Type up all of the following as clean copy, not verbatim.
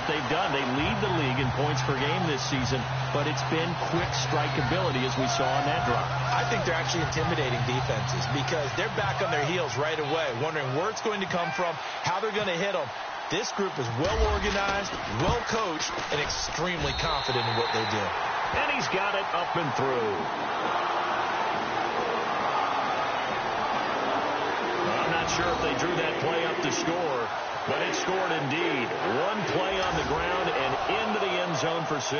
what they've done. They lead the league in points per game this season, but it's been quick strike ability as we saw on that drive. I think they're actually intimidating defenses because they're back on their heels right away, wondering where it's going to come from, how they're going to hit them. This group is well organized, well coached, and extremely confident in what they do. And he's got it up and through. I'm not sure if they drew that play up to score, but it scored indeed. One play on the ground and into the end zone for 6.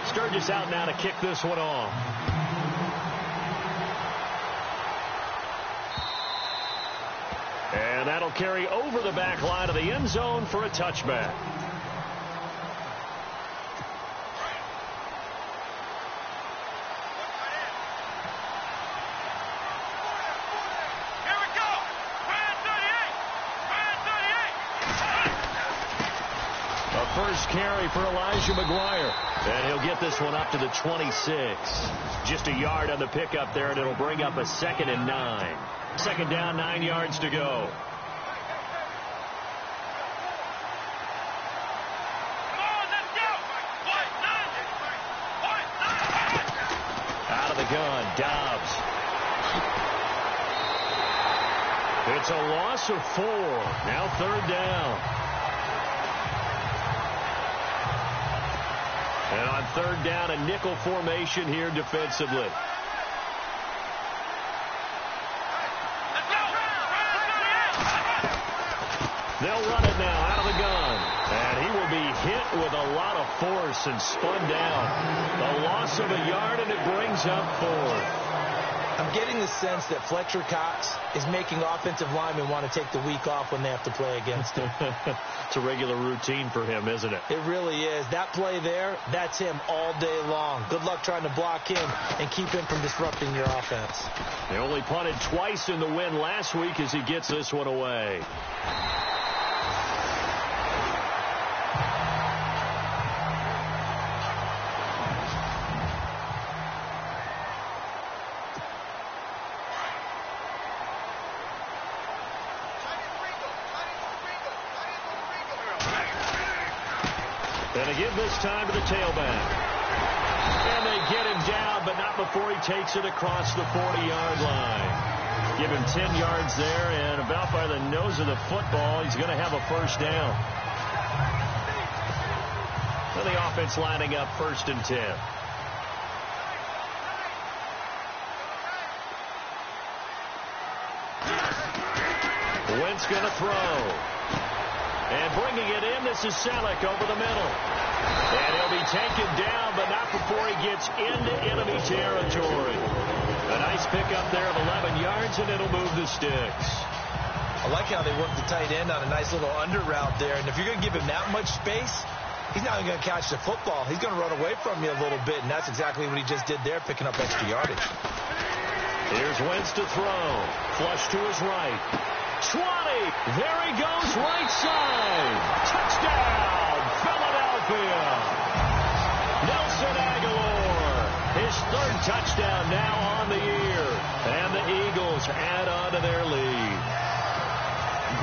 Sturgis out now to kick this one off. And that'll carry over the back line of the end zone for a touchback. First carry for Elijah McGuire. And he'll get this one up to the 26. Just a yard on the pickup there, and it'll bring up a 2nd and 9. Second down, 9 yards to go. Out of the gun, Dobbs. It's a loss of 4. Now 3rd down. And on 3rd down, a nickel formation here defensively. They'll run it now out of the gun. And he will be hit with a lot of force and spun down. The loss of a yard, and it brings up 4. I'm getting the sense that Fletcher Cox is making offensive linemen want to take the week off when they have to play against him. It's a regular routine for him, isn't it? It really is. That play there, that's him all day long. Good luck trying to block him and keep him from disrupting your offense. They only punted twice in the win last week as he gets this one away. And they give this time to the tailback. And they get him down, but not before he takes it across the 40-yard line. Give him 10 yards there, and about by the nose of the football, he's going to have a first down. So the offense lining up 1st and 10. Wentz going to throw. And bringing it in, this is Selleck over the middle. And he'll be taken down, but not before he gets into enemy territory. A nice pickup there of 11 yards, and it'll move the sticks. I like how they work the tight end on a nice little under route there. And if you're going to give him that much space, he's not even going to catch the football. He's going to run away from you a little bit, and that's exactly what he just did there, picking up extra yardage. Here's Wentz to throw. Flush to his right. 20. There he goes, right side. Touchdown, Philadelphia. Nelson Aguilar, his 3rd touchdown now on the year. And the Eagles add on to their lead.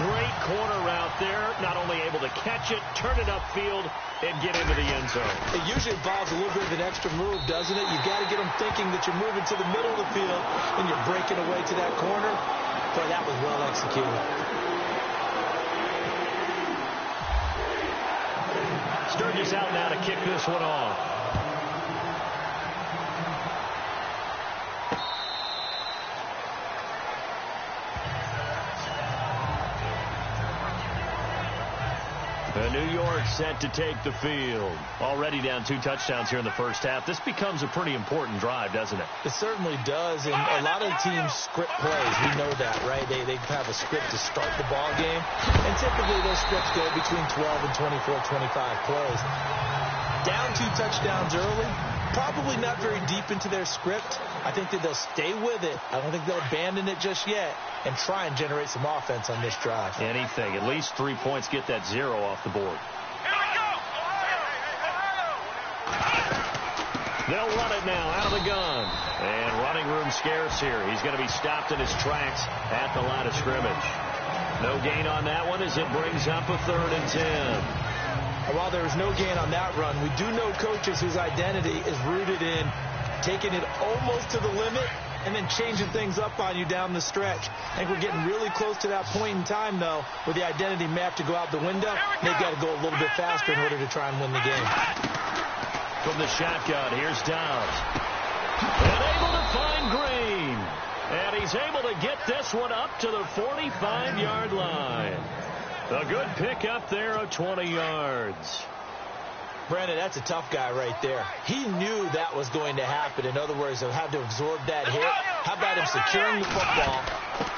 Great corner route there. Not only able to catch it, turn it upfield, and get into the end zone. It usually involves a little bit of an extra move, doesn't it? You've got to get them thinking that you're moving to the middle of the field and you're breaking away to that corner. Boy, that was well executed. Sturgis out now to kick this one off. New York set to take the field. Already down 2 touchdowns here in the first half. This becomes a pretty important drive, doesn't it? It certainly does, and a lot of teams script plays. We know that, right? They have a script to start the ball game, and typically those scripts go between 12 and 24, 25 plays. Down 2 touchdowns early, probably not very deep into their script. I think that they'll stay with it. I don't think they'll abandon it just yet and try and generate some offense on this drive. Anything. At least 3 points, get that 0 off the board. They'll run it now out of the gun. And running room scarce here. He's going to be stopped in his tracks at the line of scrimmage. No gain on that one as it brings up a 3rd and 10. And while there was no gain on that run, we do know coaches whose identity is rooted in taking it almost to the limit and then changing things up on you down the stretch. I think we're getting really close to that point in time, though, where the identity may have to go out the window. They've got to go a little bit faster in order to try and win the game. From the shotgun, here's Downs. And able to find Green. And he's able to get this one up to the 45-yard line. A good pickup there of 20 yards. Brandon, that's a tough guy right there. He knew that was going to happen. In other words, he'll have to absorb that hit. How about him securing the football,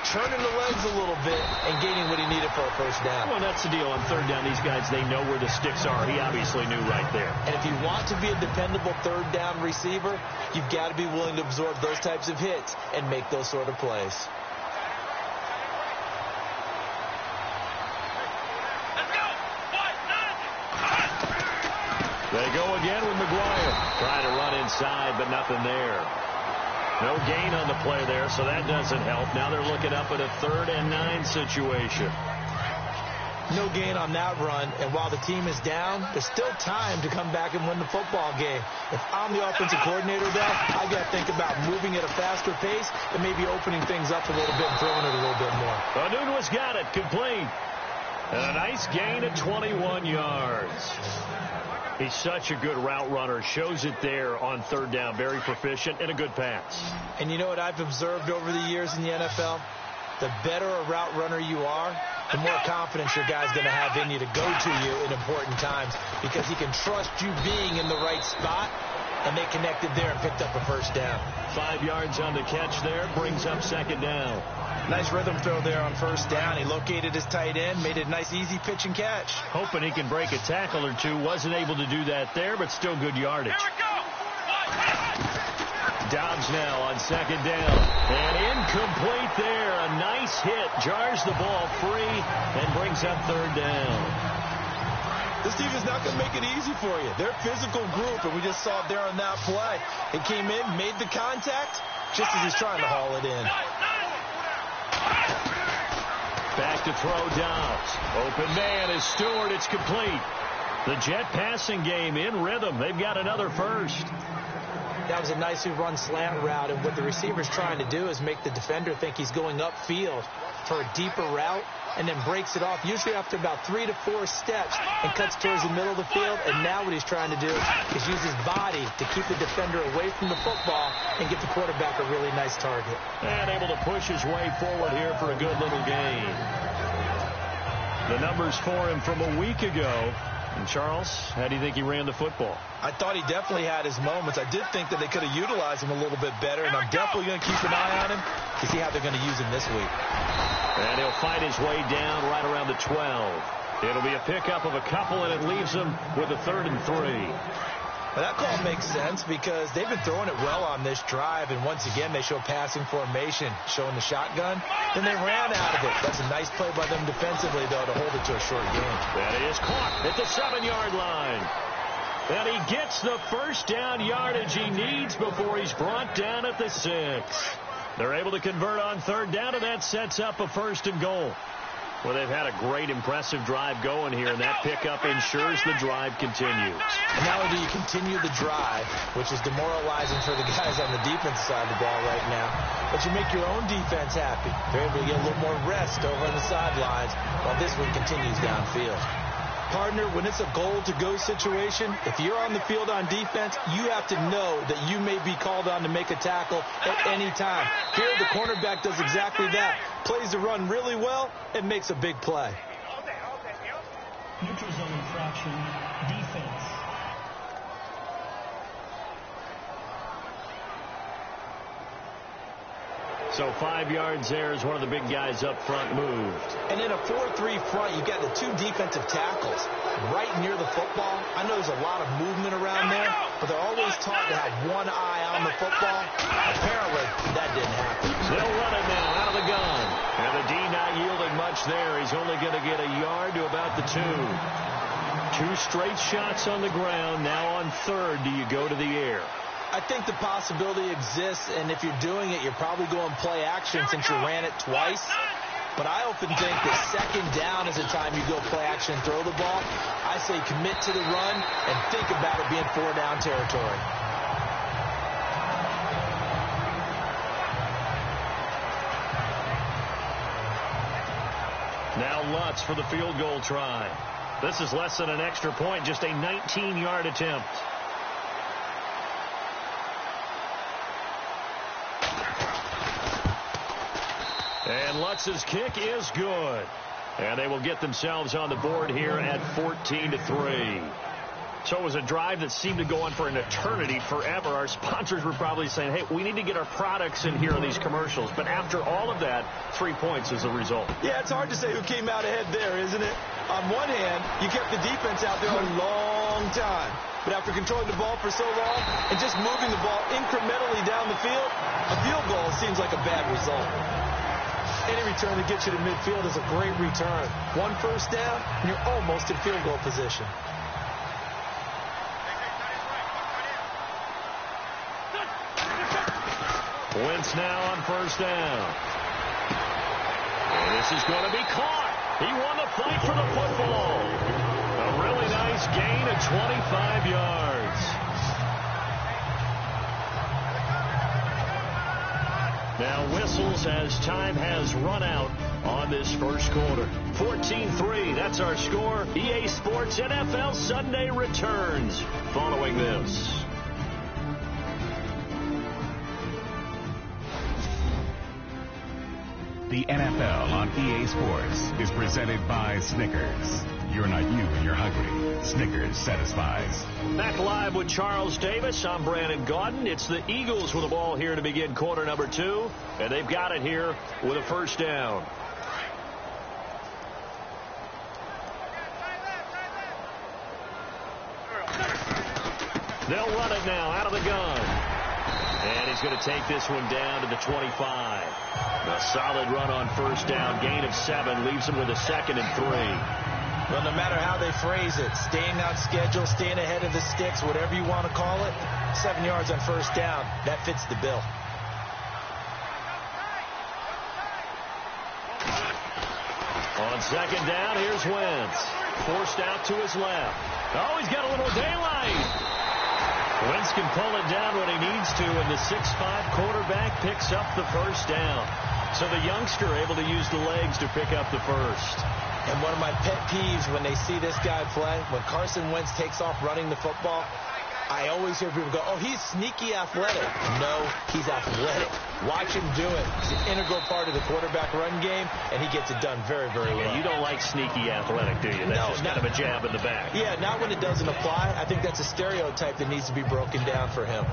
turning the legs a little bit, and gaining what he needed for a first down? Well, that's the deal. On 3rd down, these guys, they know where the sticks are. He obviously knew right there. And if you want to be a dependable 3rd down receiver, you've got to be willing to absorb those types of hits and make those sort of plays. They go again with McGuire. Trying to run inside, but nothing there. No gain on the play there, so that doesn't help. Now they're looking up at a 3rd and 9 situation. No gain on that run, and while the team is down, there's still time to come back and win the football game. If I'm the offensive coordinator, though, I got to think about moving at a faster pace and maybe opening things up a little bit and throwing it a little bit more. Anunwa's got it, complete. And a nice gain of 21 yards. He's such a good route runner. Shows it there on 3rd down. Very proficient and a good pass. And you know what I've observed over the years in the NFL? The better a route runner you are, the more confidence your guy's going to have in you to go to you in important times because he can trust you being in the right spot, and they connected there and picked up a first down. 5 yards on the catch there. Brings up 2nd down. Nice rhythm throw there on 1st down. He located his tight end, made it a nice easy pitch and catch. Hoping he can break a tackle or two. Wasn't able to do that there, but still good yardage. Dobbs now on 2nd down. And incomplete there. A nice hit. Jars the ball free and brings up 3rd down. This team is not going to make it easy for you. They're a physical group, and we just saw it there on that play. It came in, made the contact, just as he's trying to haul it in. Back to throw Dobbs. Open man is Stewart. It's complete. The Jet passing game in rhythm. They've got another first. That was a nicely run slant route, and what the receiver's trying to do is make the defender think he's going upfield for a deeper route and then breaks it off, usually after about 3 to 4 steps, and cuts towards the middle of the field. And now what he's trying to do is use his body to keep the defender away from the football and get the quarterback a really nice target. And able to push his way forward here for a good little gain. The numbers for him from a week ago. And Charles, how do you think he ran the football? I thought he definitely had his moments. I did think that they could have utilized him a little bit better, and I'm definitely going to keep an eye on him to see how they're going to use him this week. And he'll fight his way down right around the 12. It'll be a pickup of a couple, and it leaves him with a 3rd and 3. Well, that call makes sense because they've been throwing it well on this drive, and once again they show passing formation, showing the shotgun. Then they ran out of it. That's a nice play by them defensively, though, to hold it to a short game. That is caught at the 7-yard line. And he gets the first down yardage he needs before he's brought down at the 6. They're able to convert on 3rd down, and that sets up a 1st and goal. Well, they've had a great, impressive drive going here, and that pickup ensures the drive continues. And not only do you continue the drive, which is demoralizing for the guys on the defensive side of the ball right now, but you make your own defense happy. They're able to get a little more rest over on the sidelines while this one continues downfield. Partner, when it's a goal-to-go situation, if you're on the field on defense, you have to know that you may be called on to make a tackle at any time. Here, the cornerback does exactly that. Plays the run really well and makes a big play. Neutral zone infraction, defense. So 5 yards there as one of the big guys up front moved. And in a 4-3 front, you've got the 2 defensive tackles right near the football. I know there's a lot of movement around there, but they're always taught to have one eye on the football. Apparently, that didn't happen. They'll run it now out of the gun. And the D not yielding much there. He's only going to get a yard to about the 2. 2 straight shots on the ground. Now on 3rd, do you go to the air? I think the possibility exists, and if you're doing it, you're probably going play action since you ran it twice. But I often think that second down is a time you go play action and throw the ball. I say commit to the run and think about it being 4-down territory. Now Lutz for the field goal try. This is less than an extra point, just a 19-yard attempt. And Lutz's kick is good. And they will get themselves on the board here at 14-3. So it was a drive that seemed to go on for an eternity, forever. Our sponsors were probably saying, hey, we need to get our products in here in these commercials. But after all of that, 3 points is the result. Yeah, it's hard to say who came out ahead there, isn't it? On one hand, you kept the defense out there a long time. But after controlling the ball for so long and just moving the ball incrementally down the field, a field goal seems like a bad result. Any return that gets you to midfield is a great return. 1 first down, and you're almost in field goal position. Wentz now on first down. And this is going to be caught. He won the fight for the football. A really nice gain of 25 yards. Now whistles as time has run out on this first quarter. 14-3, that's our score. EA Sports NFL Sunday returns following this. The NFL on EA Sports is presented by Snickers. You're not you when you're hungry. Snickers satisfies. Back live with Charles Davis. I'm Brandon Gaudin. It's the Eagles with the ball here to begin quarter number 2. And they've got it here with a first down. They'll run it now out of the gun. And he's going to take this one down to the 25. A solid run on first down. Gain of 7 leaves him with a 2nd and 3. Well, no matter how they phrase it, staying on schedule, staying ahead of the sticks, whatever you want to call it, 7 yards on first down, that fits the bill. On second down, here's Wentz. Forced out to his left. Oh, he's got a little daylight. Wentz can pull it down when he needs to, and the 6'5 quarterback picks up the first down. So the youngster able to use the legs to pick up the first. And one of my pet peeves when they see this guy play, when Carson Wentz takes off running the football, I always hear people go, oh, he's sneaky athletic. No, he's athletic. Watch him do it. It's an integral part of the quarterback run game, and he gets it done very, very well. Yeah, you don't like sneaky athletic, do you? That's just kind of a jab in the back. Yeah, not when it doesn't apply. I think that's a stereotype that needs to be broken down for him.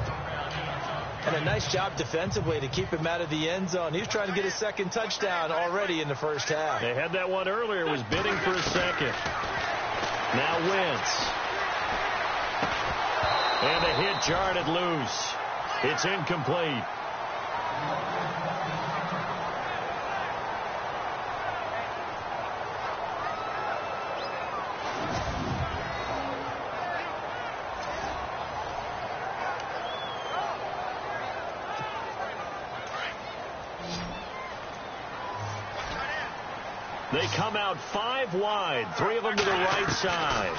And a nice job defensively to keep him out of the end zone. He was trying to get his 2nd touchdown already in the first half. They had that one earlier, was bidding for a 2nd. Now Wentz. And a hit jarred loose. It's incomplete. They come out 5 wide, 3 of them to the right side.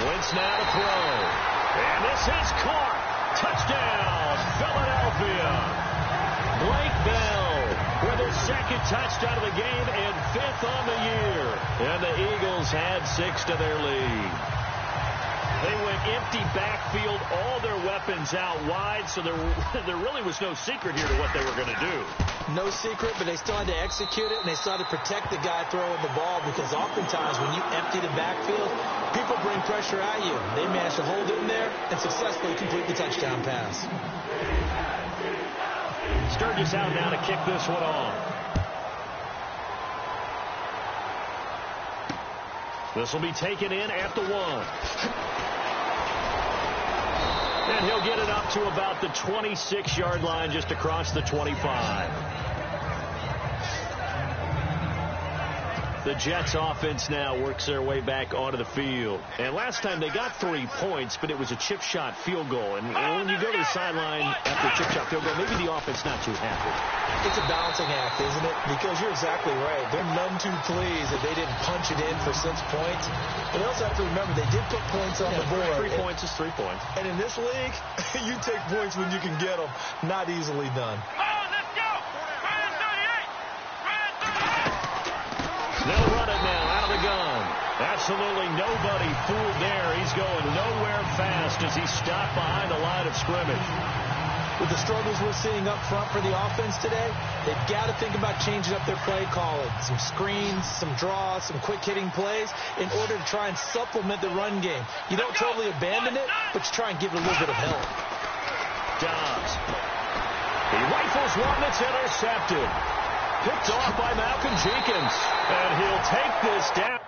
Wentz now to throw. And this is caught. Touchdown, Philadelphia. Blake Bell with his 2nd touchdown of the game and 5th on the year. And the Eagles had 6 to their lead. They went empty backfield, all their weapons out wide, so there really was no secret here to what they were going to do. No secret, but they still had to execute it, and they still had to protect the guy throwing the ball, because oftentimes when you empty the backfield, people bring pressure at you. They managed to hold it in there and successfully complete the touchdown pass. Sturgis out now to kick this one off. This will be taken in at the 1. And he'll get it up to about the 26-yard line, just across the 25. The Jets offense now works their way back onto the field. And last time they got 3 points, but it was a chip shot field goal. And when you go to the sideline after a chip shot field goal, maybe the offense not too happy. It's a balancing act, isn't it? Because you're exactly right. They're none too pleased that they didn't punch it in for 6 points. But you also have to remember they did put points on the board. 3 points is 3 points. And in this league, you take points when you can get them. Not easily done. They'll run it now out of the gun. Absolutely nobody fooled there. He's going nowhere fast as he stopped behind the line of scrimmage. With the struggles we're seeing up front for the offense today, they've got to think about changing up their play calling. Some screens, some draws, some quick-hitting plays in order to try and supplement the run game. You don't totally abandon it, but you try and give it a little bit of help. Dobbs. He rifles one that's intercepted. Picked off by Malcolm Jenkins. And he'll take this down.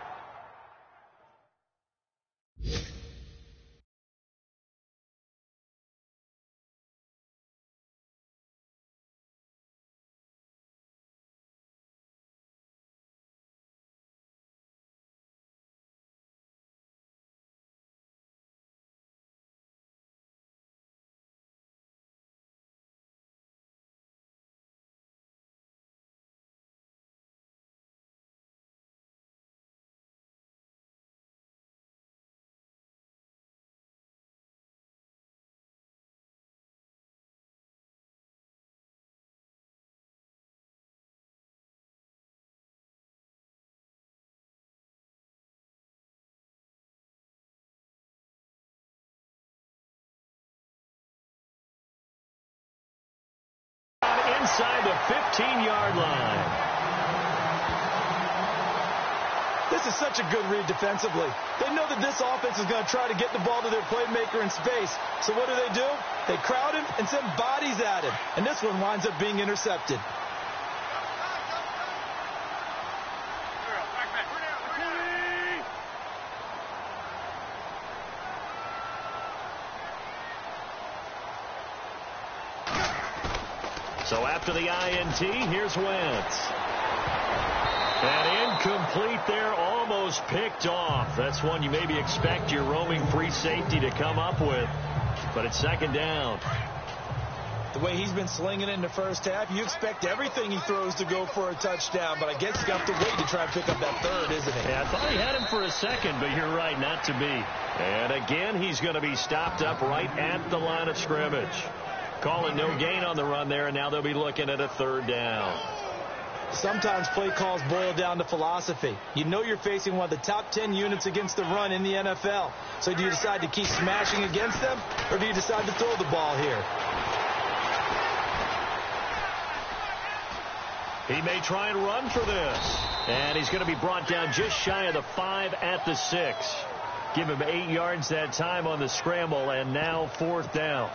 Inside the 15-yard line. This is such a good read defensively. They know that this offense is going to try to get the ball to their playmaker in space. So what do? They crowd him and send bodies at him. And this one winds up being intercepted. So after the INT, here's Wentz. And incomplete there, almost picked off. That's one you maybe expect your roaming free safety to come up with. But it's second down. The way he's been slinging it in the first half, you expect everything he throws to go for a touchdown. But I guess he's got to wait to try and pick up that third, isn't he? Yeah, I thought he had him for a second, but you're right, not to be. And again, he's going to be stopped up right at the line of scrimmage. Calling no gain on the run there, and now they'll be looking at a third down. Sometimes play calls boil down to philosophy. You know you're facing one of the top 10 units against the run in the NFL. So do you decide to keep smashing against them, or do you decide to throw the ball here? He may try and run for this. And he's going to be brought down just shy of the 5 at the 6. Give him 8 yards that time on the scramble, and now fourth down.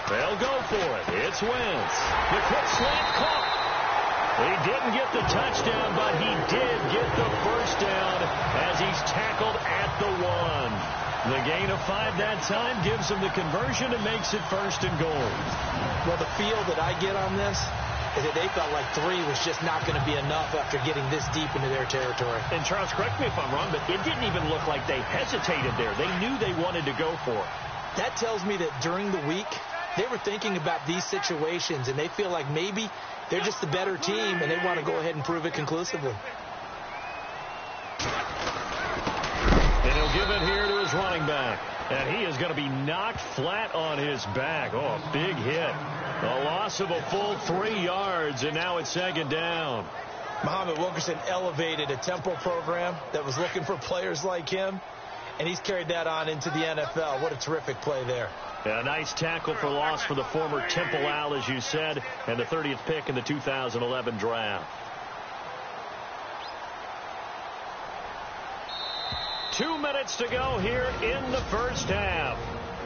They'll go for it. It's Wentz. The quick slant caught. He didn't get the touchdown, but he did get the first down as he's tackled at the 1. The gain of 5 that time gives him the conversion and makes it first and goal. Well, the feel that I get on this is that they felt like 3 was just not going to be enough after getting this deep into their territory. And Charles, correct me if I'm wrong, but it didn't even look like they hesitated there. They knew they wanted to go for it. That tells me that during the week, they were thinking about these situations, and they feel like maybe they're just the better team, and they want to go ahead and prove it conclusively. And he'll give it here to his running back. And he is going to be knocked flat on his back. Oh, a big hit. A loss of a full 3 yards, and now it's second down. Muhammad Wilkerson elevated a tempo program that was looking for players like him, and he's carried that on into the NFL. What a terrific play there. A nice tackle for loss for the former Temple Owl, as you said, and the 30th pick in the 2011 draft. 2 minutes to go here in the first half.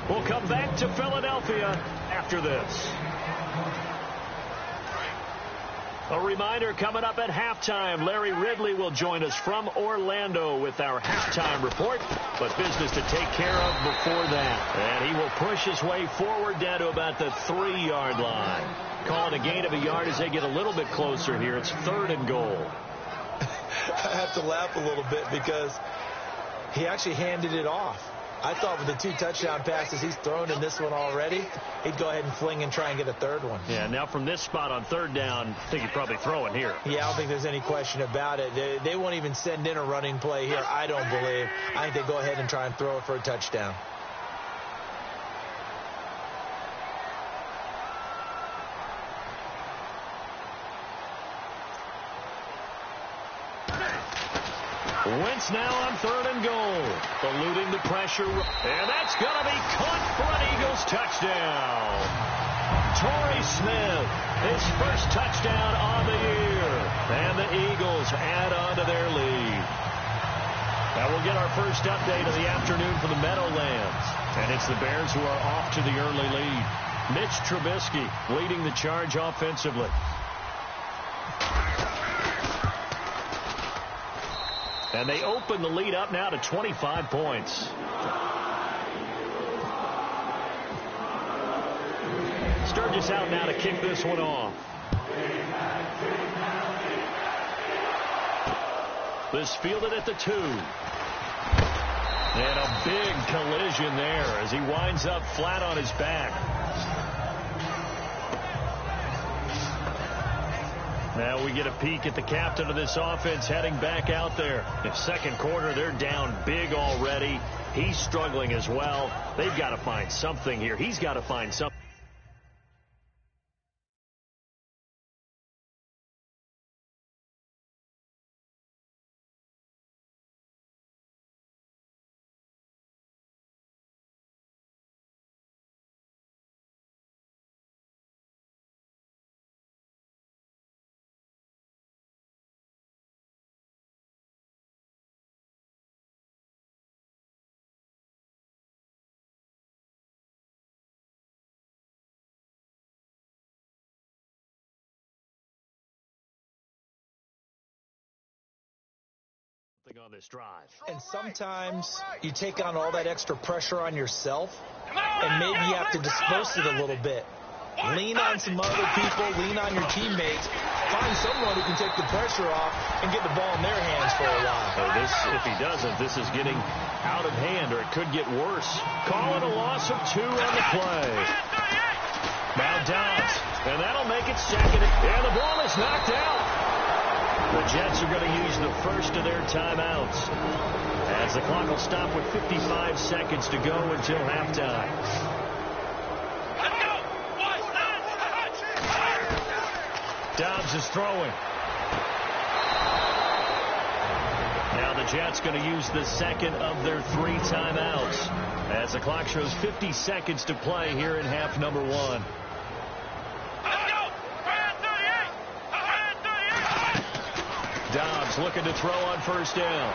We'll come back to Philadelphia after this. A reminder coming up at halftime, Larry Ridley will join us from Orlando with our halftime report, but business to take care of before that. And he will push his way forward down to about the 3-yard line. Call it a gain of a yard as they get a little bit closer here. It's 3rd and goal. I have to laugh a little bit because he actually handed it off. I thought with the 2 touchdown passes he's thrown in this one already, he'd go ahead and fling and try and get a 3rd one. Yeah, now from this spot on 3rd down, I think he'd probably throw it here. Yeah, I don't think there's any question about it. They won't even send in a running play here, I don't believe. I think they go ahead and try and throw it for a touchdown. Wentz now on 3rd and goal. Eluding the pressure. And that's going to be caught for an Eagles touchdown. Torrey Smith, his first touchdown on the year. And the Eagles add on to their lead. Now we'll get our first update of the afternoon for the Meadowlands. And it's the Bears who are off to the early lead. Mitch Trubisky leading the charge offensively. And they open the lead up now to 25 points. Sturgis out now to kick this one off. This fielded at the 2. And a big collision there as he winds up flat on his back. Now we get a peek at the captain of this offense heading back out there. In second quarter, they're down big already. He's struggling as well. They've got to find something here. He's got to find something. On this drive. And sometimes you take on all that extra pressure on yourself, and maybe you have to disperse it a little bit. Lean on some other people, lean on your teammates, find someone who can take the pressure off and get the ball in their hands for a while. If he doesn't, this is getting out of hand, or it could get worse. Call it a loss of 2 on the play. Now Dobbs, and that'll make it 2nd, and the ball is knocked out. The Jets are going to use the first of their timeouts as the clock will stop with 55 seconds to go until halftime. Dobbs is throwing. Now the Jets going to use the second of their 3 timeouts as the clock shows 50 seconds to play here in half number 1. Dobbs looking to throw on 1st down.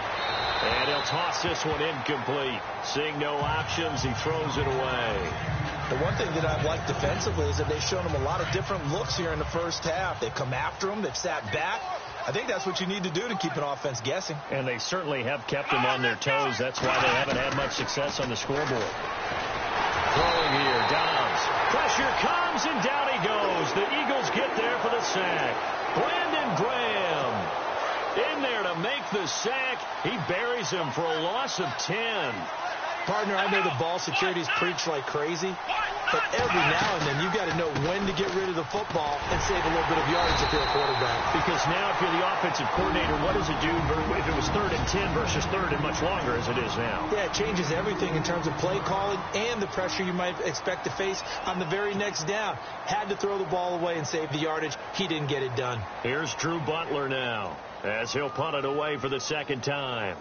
And he'll toss this one incomplete. Seeing no options, he throws it away. The one thing that I've liked defensively is that they've shown him a lot of different looks here in the first half. They've come after him. They've sat back. I think that's what you need to do to keep an offense guessing. And they certainly have kept him on their toes. That's why they haven't had much success on the scoreboard. Throwing here, Dobbs. Pressure comes, and down he goes. The Eagles get there for the sack. Brandon Graham in there to make the sack. He buries him for a loss of 10. Partner, I know the ball security's preached like crazy, but every now and then you've got to know when to get rid of the football and save a little bit of yardage if you're a quarterback. Because now if you're the offensive coordinator, what does it do if it was 3rd and 10 versus 3rd and much longer as it is now? Yeah, it changes everything in terms of play calling and the pressure you might expect to face on the very next down. Had to throw the ball away and save the yardage. He didn't get it done. Here's Drew Butler now as he'll punt it away for the 2nd time.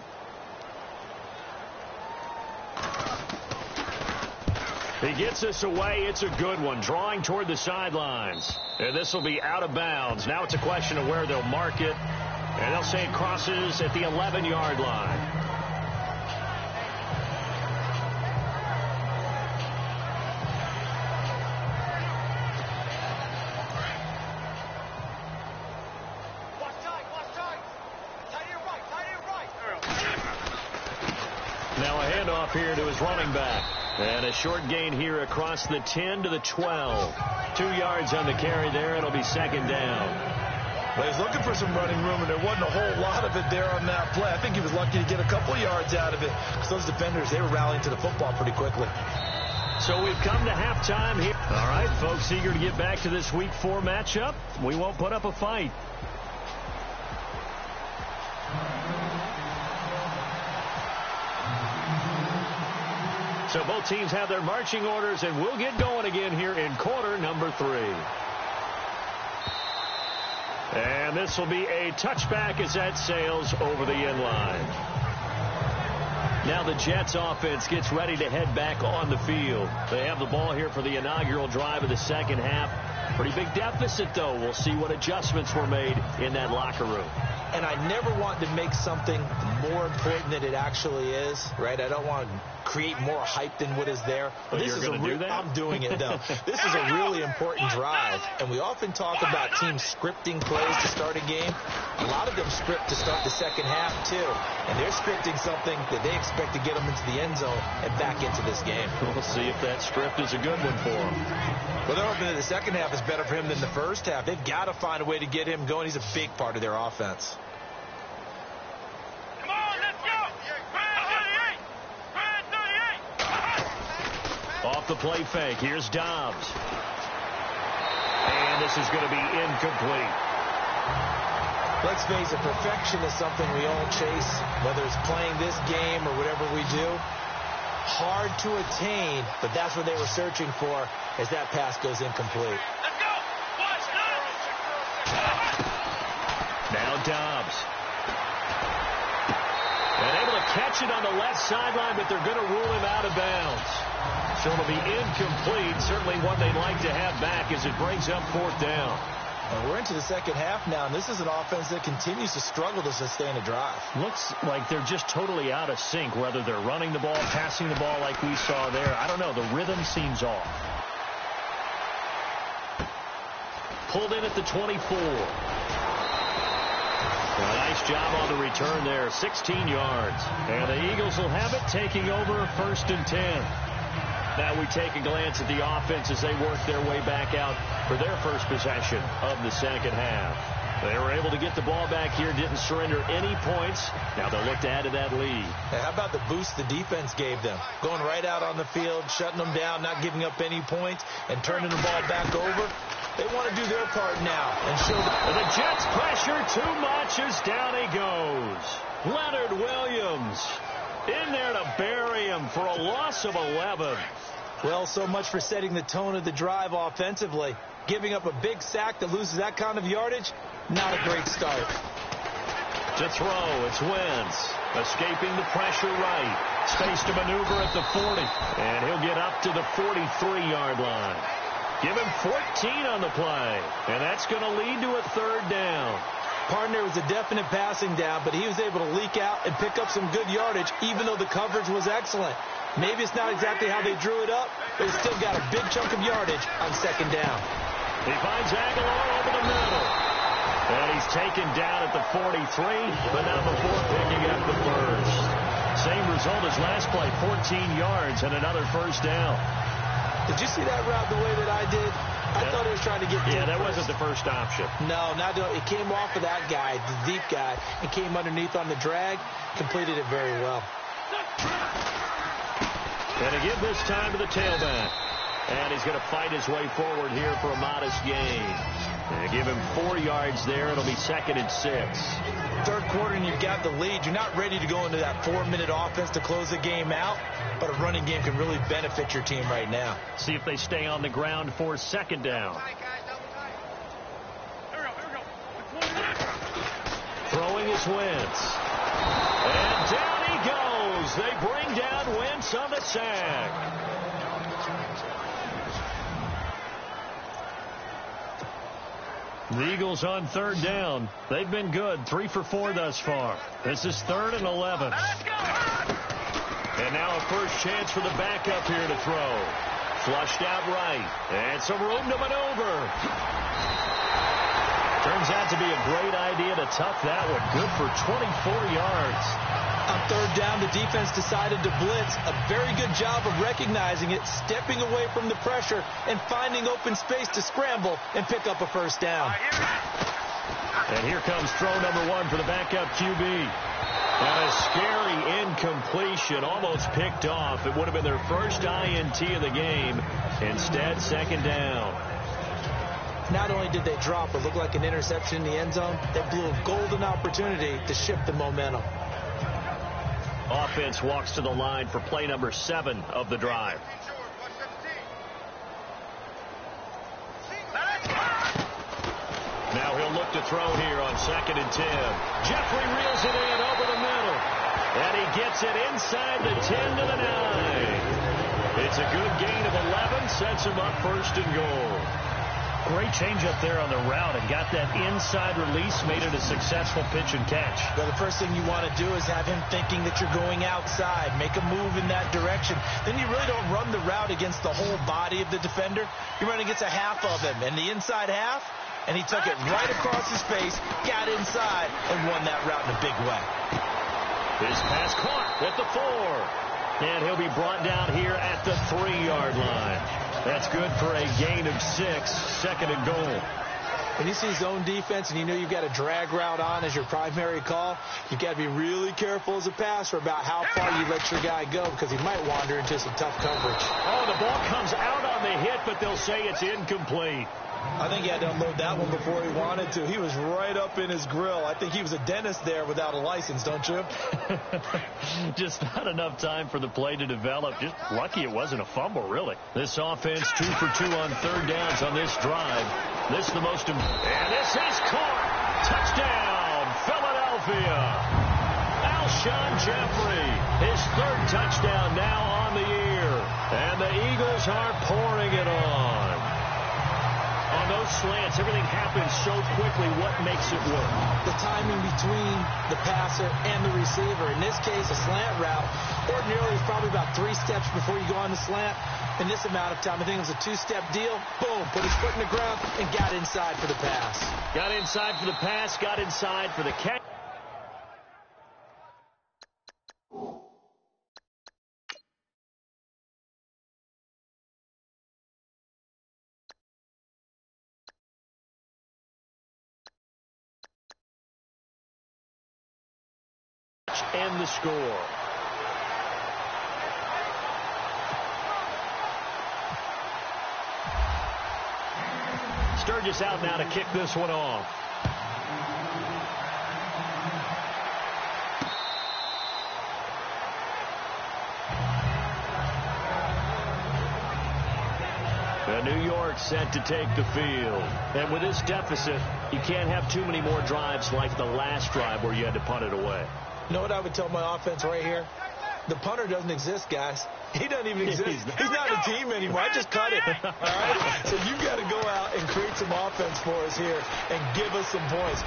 He gets this away. It's a good one. Drawing toward the sidelines. And this will be out of bounds. Now it's a question of where they'll mark it. And they'll say it crosses at the 11-yard line. Now a handoff here to his running back. And a short gain here across the 10 to the 12. 2 yards on the carry there. It'll be second down. Well, he's looking for some running room, and there wasn't a whole lot of it there on that play. I think he was lucky to get a couple yards out of it because those defenders, they were rallying to the football pretty quickly. So we've come to halftime here. All right, folks, eager to get back to this Week 4 matchup. We won't put up a fight. So both teams have their marching orders, and we'll get going again here in quarter number 3. And this will be a touchback as that sails over the end line. Now the Jets offense gets ready to head back on the field. They have the ball here for the inaugural drive of the second half. Pretty big deficit, though. We'll see what adjustments were made in that locker room. And I never want to make something more important than it actually is, right? I don't want to create more hype than what is there. But this is do that? I'm doing it, though. This is a really important drive, and we often talk about teams scripting plays to start a game. A lot of them script to start the second half, too. And they're scripting something that they expect to get them into the end zone and back into this game. We'll see if that script is a good one for them. Well, they're hoping that the second half is better for him than the first half. They've got to find a way to get him going. He's a big part of their offense. Come on, let's go! Brand 38! Off the play fake, here's Dobbs. And this is going to be incomplete. Let's face it, perfection is something we all chase, whether it's playing this game or whatever we do. Hard to attain, but that's what they were searching for as that pass goes incomplete. Let's go! Watch Now Dobbs. And able to catch it on the left sideline, but they're going to rule him out of bounds. So it'll be incomplete. Certainly one they'd like to have back as it brings up fourth down. And we're into the second half now, and this is an offense that continues to struggle to sustain a drive. Looks like they're just totally out of sync, whether they're running the ball, passing the ball like we saw there. I don't know. The rhythm seems off. Pulled in at the 24. A nice job on the return there, 16 yards. And the Eagles will have it, taking over first and 10. Now we take a glance at the offense as they work their way back out for their first possession of the second half. They were able to get the ball back here, didn't surrender any points. Now they'll look to add to that lead. Hey, how about the boost the defense gave them? Going right out on the field, shutting them down, not giving up any points, and turning the ball back over. They want to do their part now and show the Jets pressure too much as down he goes. Leonard Williams in there to bury him for a loss of 11. Well, so much for setting the tone of the drive offensively. Giving up a big sack that loses that kind of yardage, not a great start. To throw, it's Wentz. Escaping the pressure right. Space to maneuver at the 40. And he'll get up to the 43-yard line. Give him 14 on the play. And that's going to lead to a third down. Partner was a definite passing down, but he was able to leak out and pick up some good yardage, even though the coverage was excellent. Maybe it's not exactly how they drew it up, but he's still got a big chunk of yardage on second down. He finds Aguilar over the middle. And he's taken down at the 43, but not before picking up the first. Same result as last play, 14 yards and another first down. Did you see that route the way that I did? I thought he was trying to get deep. Yeah, that wasn't the first option. No, it came off of that guy, the deep guy, and came underneath on the drag. Completed it very well. And to give this time to the tailback. And he's going to fight his way forward here for a modest gain. And give him 4 yards there. It'll be second and 6. Third quarter and you've got the lead. You're not ready to go into that 4-minute offense to close the game out. But a running game can really benefit your team right now. See if they stay on the ground for second down. Throwing is Wentz. And down he goes. They bring down Wentz on the sack. The Eagles on third down. They've been good. 3 for 4 thus far. This is 3rd and 11. And now a first chance for the backup here to throw. Flushed out right. And some room to maneuver. Turns out to be a great idea to tuck that one. Good for 24 yards. On third down, the defense decided to blitz. A very good job of recognizing it, stepping away from the pressure, and finding open space to scramble and pick up a first down. And here comes throw number 1 for the backup QB. And a scary incompletion, almost picked off. It would have been their first INT of the game. Instead, second down. Not only did they drop what looked like an interception in the end zone, they blew a golden opportunity to shift the momentum. Offense walks to the line for play number 7 of the drive. Now he'll look to throw here on 2nd and 10. Jeffrey reels it in over the middle. And he gets it inside the 10 to the 9. It's a good gain of 11, sets him up 1st and goal. Great change up there on the route and got that inside release, made it a successful pitch and catch. Well, the first thing you want to do is have him thinking that you're going outside, make a move in that direction. Then you really don't run the route against the whole body of the defender. You run against a half of him, and the inside half, and he took it right across his face, got inside, and won that route in a big way. His pass caught at the 4. And he'll be brought down here at the 3-yard line. That's good for a gain of 6, 2nd and goal. When you see zone defense and you know you've got a drag route on as your primary call, you've got to be really careful as a passer about how far you let your guy go because he might wander into some tough coverage. Oh, the ball comes out on the hit, but they'll say it's incomplete. I think he had to unload that one before he wanted to. He was right up in his grill. I think he was a dentist there without a license, don't you? Just not enough time for the play to develop. Just lucky it wasn't a fumble, really. This offense 2 for 2 on 3rd downs on this drive. This is the most important. And this is caught. Touchdown, Philadelphia. Alshon Jeffrey, his 3rd touchdown now on the year. And the Eagles are pouring it on. On those slants, everything happens so quickly. What makes it work? The timing between the passer and the receiver. In this case, a slant route. Ordinarily, it's probably about 3 steps before you go on the slant. In this amount of time, I think it was a 2-step deal. Boom, put his foot in the ground and got inside for the pass. Got inside for the pass, got inside for the catch. And the score. Sturgis out now to kick this one off. New York set to take the field. And with this deficit, you can't have too many more drives like the last drive where you had to punt it away. You know what I would tell my offense right here? The punter doesn't exist, guys. He doesn't even exist. He's not a team anymore. I just cut it. All right? So you got to go out and create some offense for us here and give us some points.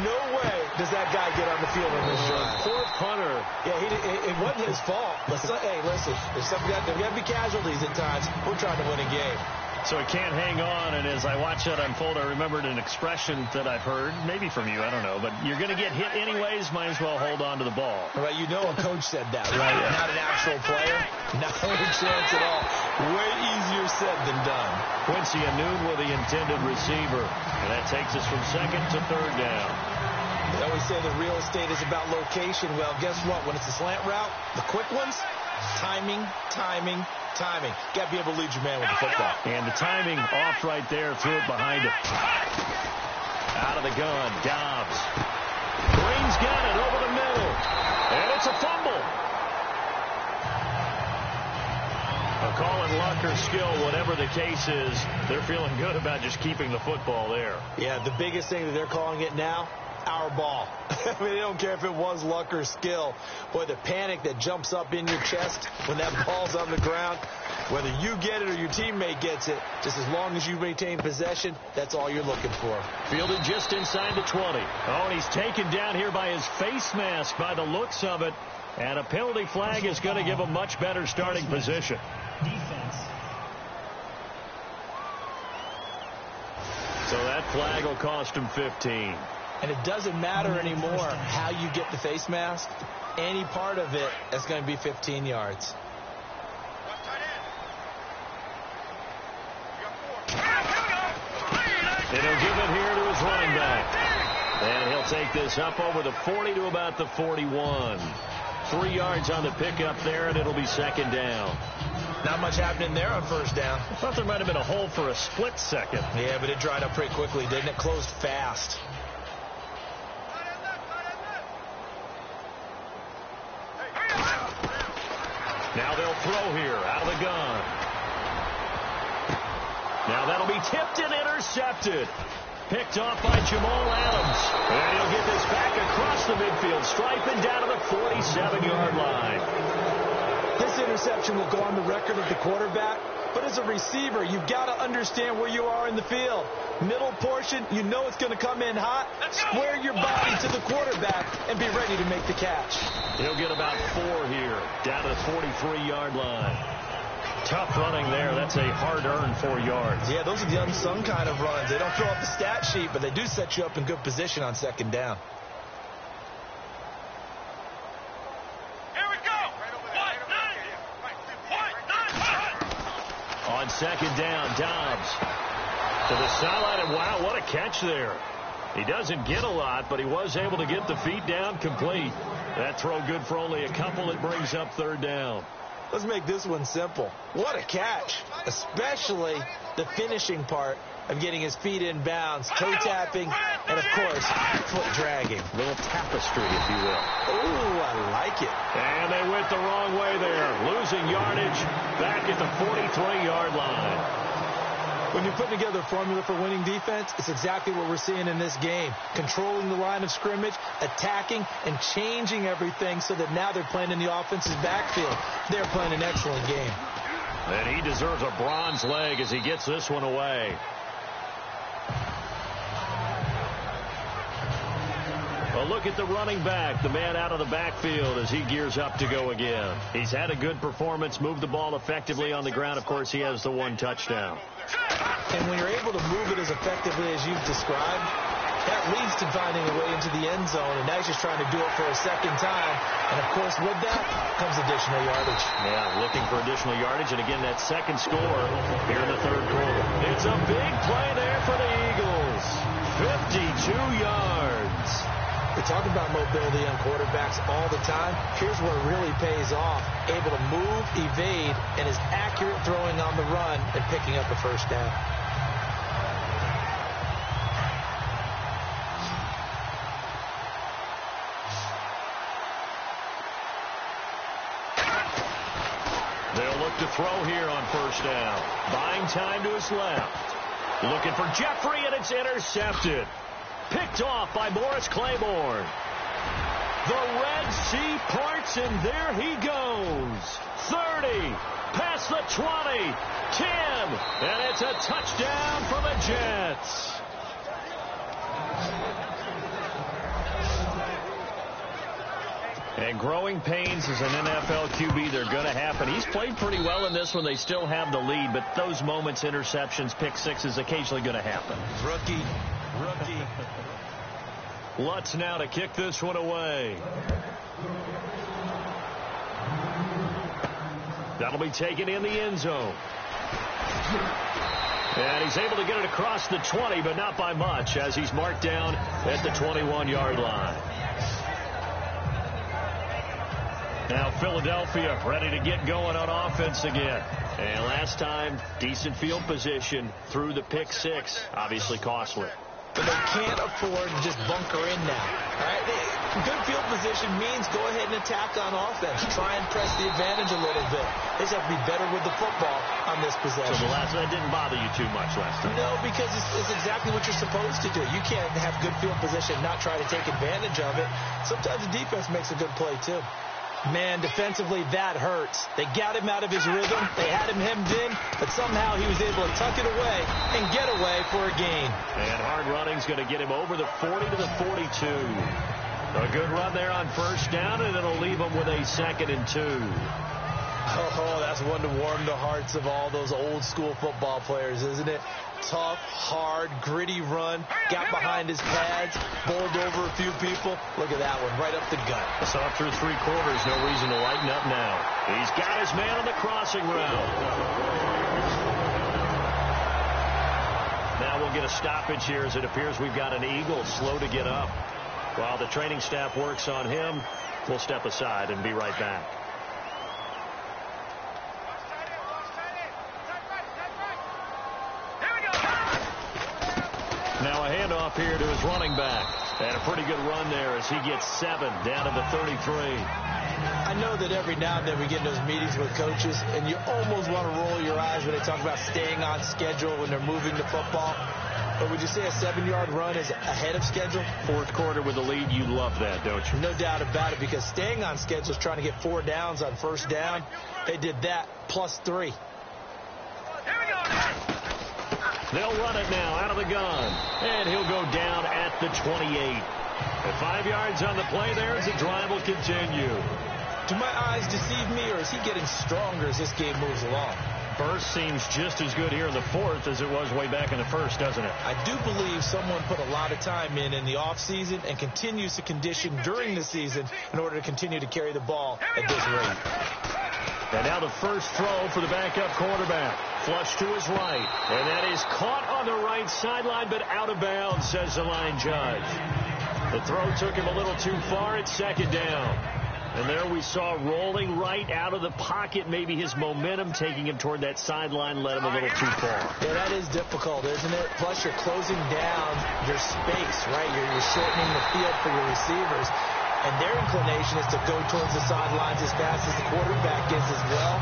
No way does that guy get on the field on this drive. Poor punter. Yeah, it wasn't his fault. Hey, listen, there's got to be casualties at times. We're trying to win a game. So it can't hang on, and as I watch that unfold, I remembered an expression that I've heard, maybe from you, I don't know, but you're going to get hit anyways, might as well hold on to the ball. Right, you know a coach said that, right? Yeah. Not an actual player. Not a chance at all. Way easier said than done. Quincy Anoon with the intended receiver, and that takes us from 2nd to 3rd down. They always say that real estate is about location. Well, guess what? When it's a slant route, the quick ones, timing. Got to be able to lead your man with the football. And the timing off right there, threw it behind him. Out of the gun, Dobbs. Green's got it over the middle. And it's a fumble. A call in luck or skill, whatever the case is, they're feeling good about just keeping the football there. Yeah, the biggest thing that they're calling it now, our ball. I mean, they don't care if it was luck or skill. Boy, the panic that jumps up in your chest when that ball's on the ground, whether you get it or your teammate gets it, just as long as you maintain possession, that's all you're looking for. Fielded just inside the 20. Oh, and he's taken down here by his face mask by the looks of it. And a penalty flag is going to give a much better starting position. Defense. So that flag will cost him 15. And it doesn't matter anymore how you get the face mask. Any part of it is going to be 15 yards. And he'll give it here to his running back. And he'll take this up over the 40 to about the 41. 3 yards on the pickup there, and it'll be second down. Not much happening there on first down. I thought there might have been a hole for a split second. Yeah, but it dried up pretty quickly, didn't it? Closed fast. Now they'll throw here out of the gun. Now that'll be tipped and intercepted. Picked off by Jamal Adams. And he'll get this back across the midfield stripe and down to the 47-yard line. This interception will go on the record of the quarterback, but as a receiver, you've got to understand where you are in the field. Middle portion, you know it's going to come in hot. Square your body to the quarterback and be ready to make the catch. He'll get about 4 here, down to the 43-yard line. Tough running there. That's a hard-earned 4 yards. Yeah, those are the unsung kind of runs. They don't fill up the stat sheet, but they do set you up in good position on second down. Here we go. On second down, Dobbs to the sideline, and wow, what a catch there. He doesn't get a lot, but he was able to get the feet down complete. That throw good for only a couple. It brings up third down. Let's make this one simple. What a catch, especially the finishing part of getting his feet in bounds, toe tapping, and, of course, foot dragging. A little tapestry, if you will. Ooh, I like it. And they went the wrong way there, losing yardage back at the 43-yard line. When you put together a formula for winning defense, it's exactly what we're seeing in this game. Controlling the line of scrimmage, attacking, and changing everything so that now they're playing in the offense's backfield. They're playing an excellent game. And he deserves a bronze leg as he gets this one away. A look at the running back, the man out of the backfield as he gears up to go again. He's had a good performance, moved the ball effectively on the ground. Of course, he has the 1 touchdown. And when you're able to move it as effectively as you've described, that leads to finding a way into the end zone, and now he's just trying to do it for a second time. And, of course, with that comes additional yardage. Yeah, looking for additional yardage, and again, that second score here in the third quarter. It's a big play there for the Eagles. 52 yards. We talk about mobility on quarterbacks all the time. Here's where it really pays off. Able to move, evade, and is accurate throwing on the run and picking up a first down. They'll look to throw here on first down. Buying time to his left. Looking for Jeffrey, and it's intercepted. Picked off by Morris Claiborne. The Red Sea parts, and there he goes. 30, past the 20, 10, and it's a touchdown for the Jets. And growing pains as an NFL QB, they're going to happen. He's played pretty well in this one. They still have the lead, but those moments, interceptions, pick sixes, occasionally going to happen. Rookie. Lutz now to kick this one away. That'll be taken in the end zone. And he's able to get it across the 20, but not by much, as he's marked down at the 21-yard line. Now Philadelphia ready to get going on offense again. And last time, decent field position through the pick six. Obviously costly. But they can't afford to just bunker in now. All right? Good field position means go ahead and attack on offense. Try and press the advantage a little bit. They just have to be better with the football on this possession. So that didn't bother you too much last time? No, because it's exactly what you're supposed to do. You can't have good field position and not try to take advantage of it. Sometimes the defense makes a good play, too. Man, defensively, that hurts. They got him out of his rhythm. They had him hemmed in, but somehow he was able to tuck it away and get away for a gain. And hard running's going to get him over the 40 to the 42. A good run there on first down, and it'll leave him with a 2nd and 2. Oh, that's one to warm the hearts of all those old school football players, isn't it? Tough, hard, gritty run, got behind his pads, bowled over a few people. Look at that one, right up the gut. Saw through 3 quarters, no reason to lighten up now. He's got his man on the crossing route. Now we'll get a stoppage here as it appears we've got an Eagle slow to get up. While the training staff works on him, we'll step aside and be right back. Now a handoff here to his running back. And a pretty good run there as he gets 7 down to the 33. I know that every now and then we get in those meetings with coaches, and you almost want to roll your eyes when they talk about staying on schedule when they're moving the football. But would you say a 7-yard run is ahead of schedule? 4th quarter with the lead, you love that, don't you? No doubt about it, because staying on schedule is trying to get 4 downs on first down. They did that plus 3. They'll run it now out of the gun, and he'll go down at the 28. At 5 yards on the play there as the drive will continue. Do my eyes deceive me, or is he getting stronger as this game moves along? First seems just as good here in the 4th as it was way back in the 1st, doesn't it? I do believe someone put a lot of time in the offseason and continues to condition during the season in order to continue to carry the ball at this rate. And now the first throw for the backup quarterback. Flush to his right. And that is caught on the right sideline, but out of bounds, says the line judge. The throw took him a little too far at 2nd down. And there we saw rolling right out of the pocket. Maybe his momentum taking him toward that sideline led him a little too far. Yeah, that is difficult, isn't it? Plus, you're closing down your space, right? You're shortening the field for your receivers. And their inclination is to go towards the sidelines as fast as the quarterback is as well.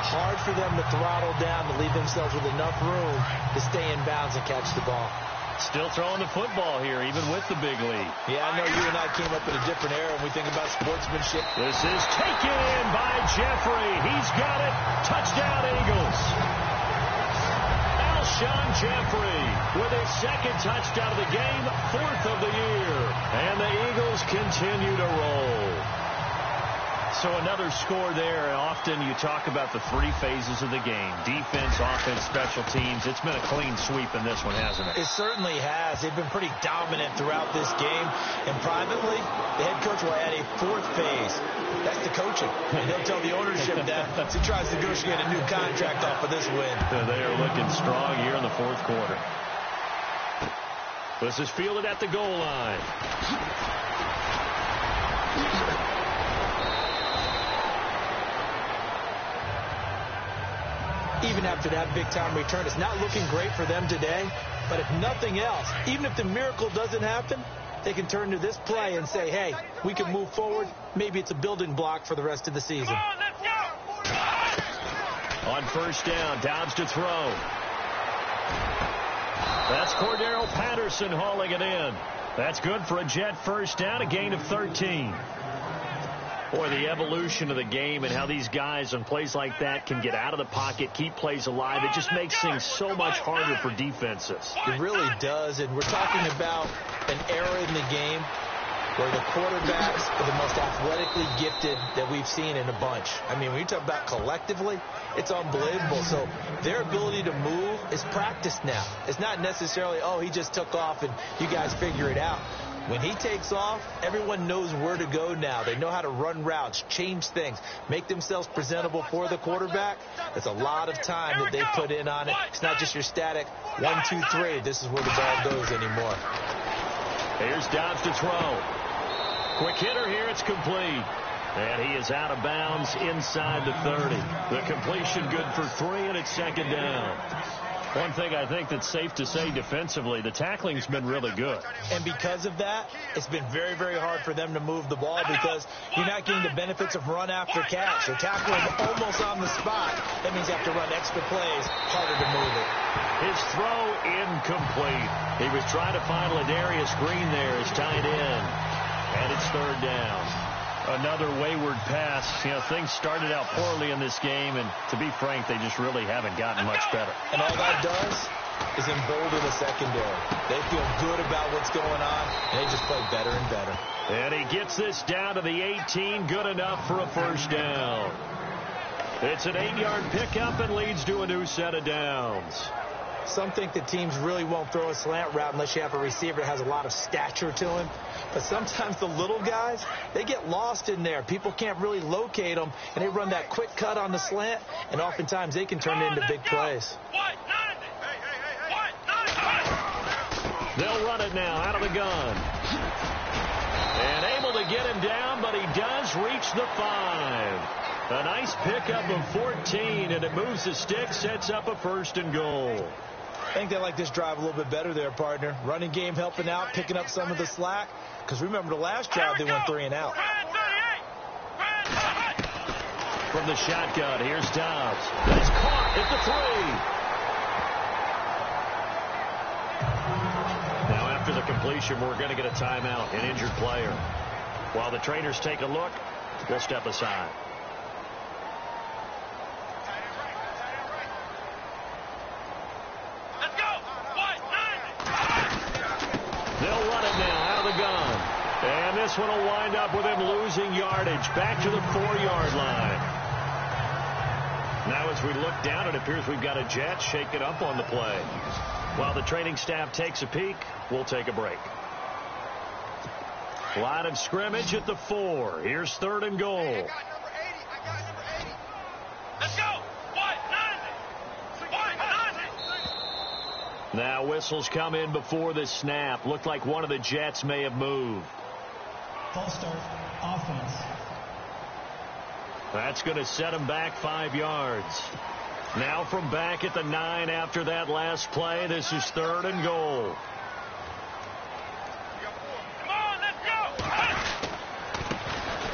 Hard for them to throttle down to leave themselves with enough room to stay in bounds and catch the ball. Still throwing the football here, even with the big lead. Yeah, I know you and I came up in a different era when we think about sportsmanship. This is taken in by Jeffrey. He's got it. Touchdown, Eagles. Alshon Jeffrey with his 2nd touchdown of the game, 4th of the year. And the Eagles continue to roll. So another score there. Often you talk about the 3 phases of the game. Defense, offense, special teams. It's been a clean sweep in this one, hasn't it? It certainly has. They've been pretty dominant throughout this game. And privately, the head coach will add a 4th phase. That's the coaching. And he'll tell the ownership that as he tries to negotiate a new contract off of this win. They are looking strong here in the 4th quarter. This is fielded at the goal line. Even after that big-time return, it's not looking great for them today. But if nothing else, even if the miracle doesn't happen, they can turn to this play and say, hey, we can move forward. Maybe it's a building block for the rest of the season. On first down, Dobbs to throw. That's Cordero Patterson hauling it in. That's good for a Jet first down, a gain of 13. Boy, the evolution of the game and how these guys on plays like that can get out of the pocket, keep plays alive, it just makes things so much harder for defenses. It really does, and we're talking about an era in the game where the quarterbacks are the most athletically gifted that we've seen in a bunch. I mean, when you talk about collectively, it's unbelievable. So their ability to move is practiced now. It's not necessarily, oh, he just took off and you guys figure it out. When he takes off, everyone knows where to go now. They know how to run routes, change things, make themselves presentable for the quarterback. That's a lot of time that they put in on it. It's not just your static 1, 2, 3. This is where the ball goes anymore. Here's Dobbs to throw. Quick hitter here. It's complete. And he is out of bounds inside the 30. The completion good for 3, and it's 2nd down. One thing I think that's safe to say defensively, the tackling's been really good. And because of that, it's been very, very hard for them to move the ball because you're not getting the benefits of run after catch. They're tackling almost on the spot. That means you have to run extra plays, harder to move it. His throw incomplete. He was trying to find Ladarius Green there as tight end. And it's 3rd down. Another wayward pass. You know, things started out poorly in this game, and to be frank, they just really haven't gotten much better. And all that does is embolden the secondary. They feel good about what's going on, and they just play better and better. And he gets this down to the 18, good enough for a first down. It's an 8-yard pickup and leads to a new set of downs. Some think that teams really won't throw a slant route unless you have a receiver that has a lot of stature to him. But sometimes the little guys, they get lost in there. People can't really locate them, and they run that quick cut on the slant, and oftentimes they can turn it into big plays. They'll run it now out of the gun. And able to get him down, but he does reach the 5. A nice pickup of 14, and it moves the stick, sets up a 1st and goal. I think they like this drive a little bit better there, partner. Running game helping out, picking up some of the slack. Because remember the last drive, they went 3 and out. From the shotgun, here's Dobbs. He's caught at the 3. Now after the completion, we're going to get a timeout, an injured player. While the trainers take a look, we'll step aside. They'll run it now out of the gun. And this one will wind up with him losing yardage back to the 4-yard line. Now as we look down, it appears we've got a Jet shaking up on the play. While the training staff takes a peek, we'll take a break. Line of scrimmage at the 4. Here's 3rd and goal. Let's go. Now whistles come in before the snap. Looked like one of the Jets may have moved. False start, offense. That's going to set him back 5 yards. Now from back at the 9 after that last play, this is 3rd and goal. Come on, let's go.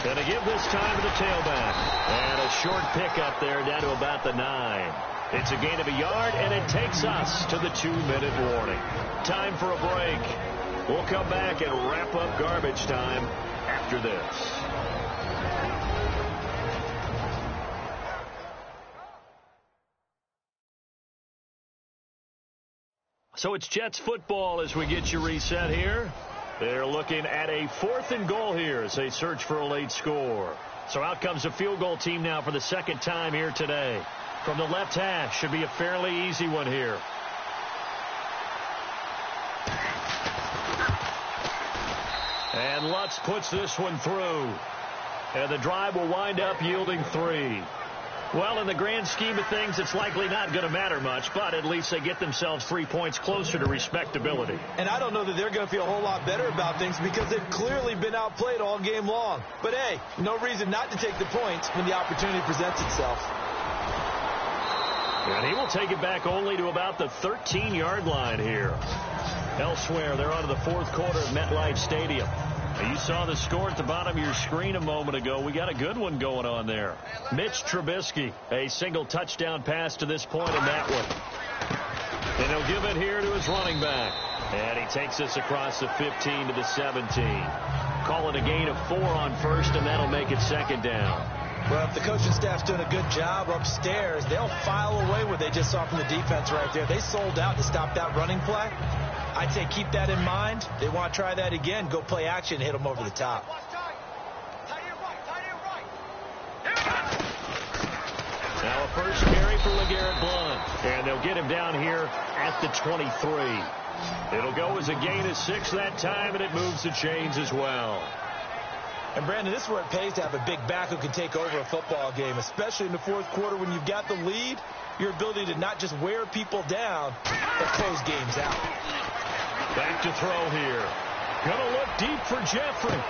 Going to give this time to the tailback. And a short pickup there down to about the 9. It's a gain of a yard, and it takes us to the 2-minute warning. Time for a break. We'll come back and wrap up garbage time after this. So it's Jets football as we get you reset here. They're looking at a 4th and goal here as they search for a late score. So out comes a field goal team now for the 2nd time here today. From the left hash, should be a fairly easy one here. And Lutz puts this one through. And the drive will wind up yielding 3. Well, in the grand scheme of things, it's likely not going to matter much, but at least they get themselves 3 points closer to respectability. And I don't know that they're going to feel a whole lot better about things because they've clearly been outplayed all game long. But, hey, no reason not to take the points when the opportunity presents itself. And he will take it back only to about the 13-yard line here. Elsewhere, they're on to the 4th quarter of MetLife Stadium. You saw the score at the bottom of your screen a moment ago. We got a good one going on there. Mitch Trubisky, a single touchdown pass to this point in that one. And he'll give it here to his running back. And he takes this across the 15 to the 17. Call it a gain of 4 on 1st, and that'll make it 2nd down. Well, if the coaching staff's doing a good job upstairs, they'll file away what they just saw from the defense right there. They sold out to stop that running play. I'd say keep that in mind. They want to try that again. Go play action, hit them over the top. Now a first carry for LeGarrette Blount. And they'll get him down here at the 23. It'll go as a gain of 6 that time, and it moves the chains as well. And, Brandon, this is where it pays to have a big back who can take over a football game, especially in the 4th quarter when you've got the lead. Your ability to not just wear people down, but close games out. Back to throw here. Gonna look deep for Jeffrey.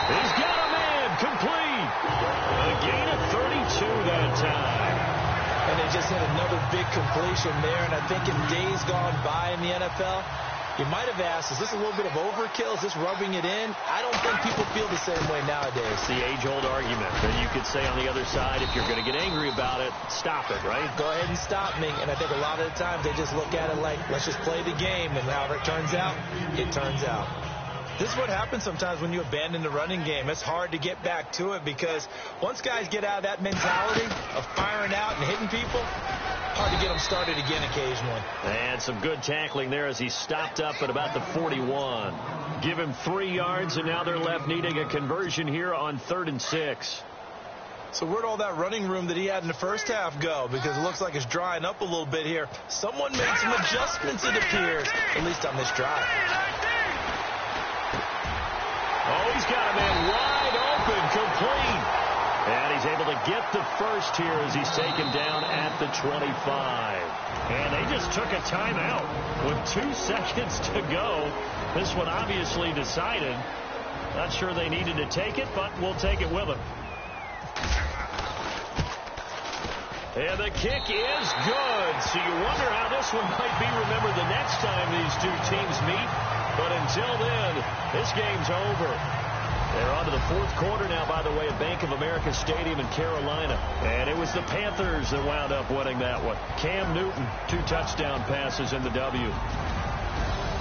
He's got a man complete. A gain of 32 that time. And they just had another big completion there. And I think in days gone by in the NFL, you might have asked, is this a little bit of overkill? Is this rubbing it in? I don't think people feel the same way nowadays. It's the age-old argument. Then you could say on the other side, if you're going to get angry about it, stop it, right? Go ahead and stop me. And I think a lot of the times they just look at it like, let's just play the game. And however it turns out, it turns out. This is what happens sometimes when you abandon the running game. It's hard to get back to it because once guys get out of that mentality of firing out and hitting people, hard to get them started again occasionally. And some good tackling there as he stopped up at about the 41. Give him 3 yards, and now they're left needing a conversion here on 3rd and 6. So where'd all that running room that he had in the first half go? Because it looks like it's drying up a little bit here. Someone made some adjustments, it appears, at least on this drive. Oh, he's got a man wide open, complete. And he's able to get the first here as he's taken down at the 25. And they just took a timeout with 2 seconds to go. This one obviously decided. Not sure they needed to take it, but we'll take it with them. And the kick is good. So you wonder how this one might be remembered the next time these two teams meet. But until then, this game's over. They're on to the fourth quarter now, by the way, at Bank of America Stadium in Carolina. And it was the Panthers that wound up winning that one. Cam Newton, 2 touchdown passes in the W.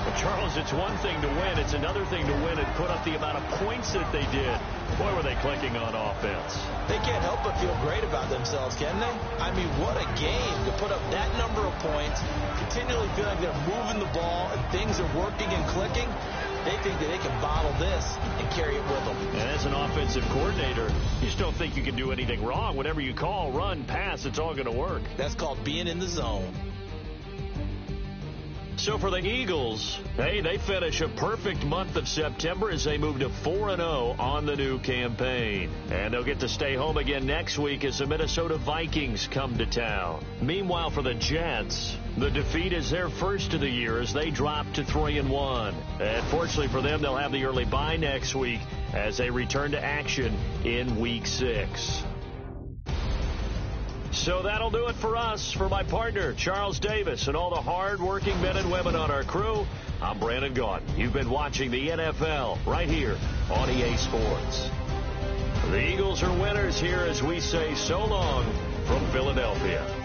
But Charles, it's one thing to win. It's another thing to win and put up the amount of points that they did. Boy, were they clicking on offense. They can't help but feel great about themselves, can they? I mean, what a game to put up that number of points, continually feel like they're moving the ball and things are working and clicking. They think that they can bottle this and carry it with them. And as an offensive coordinator, you just don't think you can do anything wrong. Whatever you call, run, pass, it's all going to work. That's called being in the zone. So for the Eagles, hey, they finish a perfect month of September as they move to 4-0 on the new campaign. And they'll get to stay home again next week as the Minnesota Vikings come to town. Meanwhile, for the Jets, the defeat is their first of the year as they drop to 3-1. And fortunately for them, they'll have the early bye next week as they return to action in Week 6. So that'll do it for us. For my partner, Charles Davis, and all the hard-working men and women on our crew, I'm Brandon Gaudin. You've been watching the NFL right here on EA Sports. The Eagles are winners here as we say so long from Philadelphia.